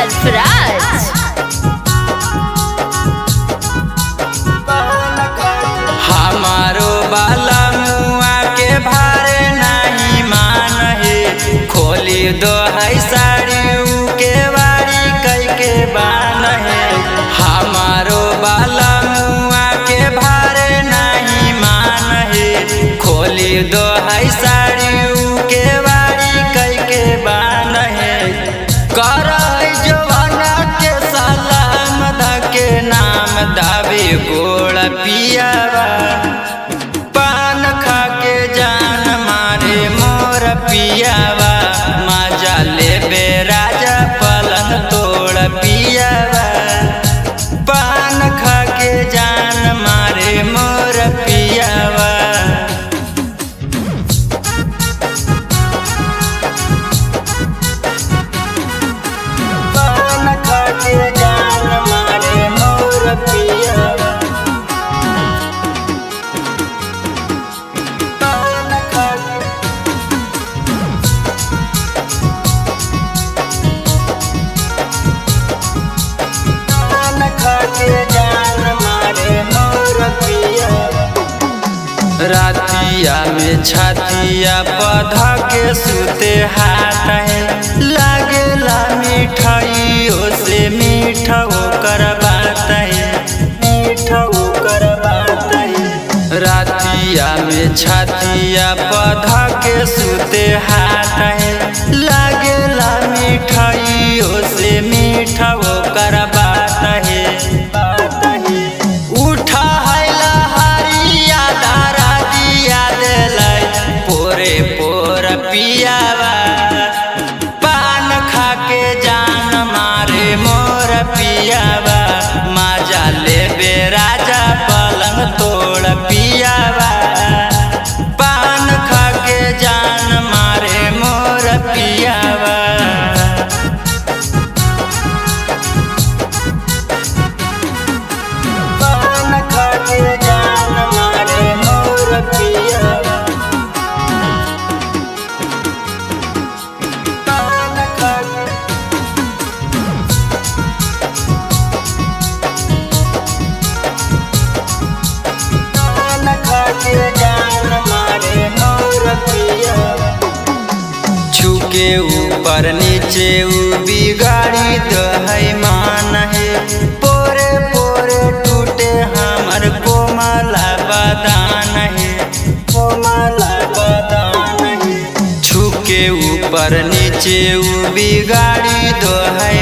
सरफराज। हमारो बाला मुआ के भारे नहीं मान है, खोली दो है साड़ी के बाड़ी कई के बान है। हमारो बाला मुआ के भारे नहीं मान है, खोली दो है साड़ी के बाड़ी कई के बान है। कर जवाना के सलाम धके नाम दावे गोड़ पियावा, पान खा के जान मारे मोर पियावा। मजा लेबे राजा पलंग तोड़ पियावा, पान खा के जान मारे मोर पियावा। पान खा के जान मारे मोर पियावा, पान खा के पान खा के जान मारे मोर पियावा। रातिया में छातिया पौधा के सूते हाथ है, लागेला मिठाइयों से मीठा ओकर बात है, मीठा ओकर बात है। रातिया में छातिया पौधा के सूते हाथ है, लागेला मिठाइयों से मीठा ओकर बात है। उठा है लहरिया दारा दिया दिलै पोरे पोर पियावा, पान खा के जान मारे मोर पियावा। मजा लेबे राजा पलंग तोड़ पियावा, पान खा के जान मारे मोर पियावा। पान खा के जान मारे मोर पियावा, पान खा के पान खा के जान मारे मोर पियावा। छूके ऊपर नीचे उ बिगाड़ी दहै मान है, पोरे पोरे टूटे हमर कोमला बदान है, कोमला बदान है। छूके ऊपर नीचे उ बिगाड़ी दहै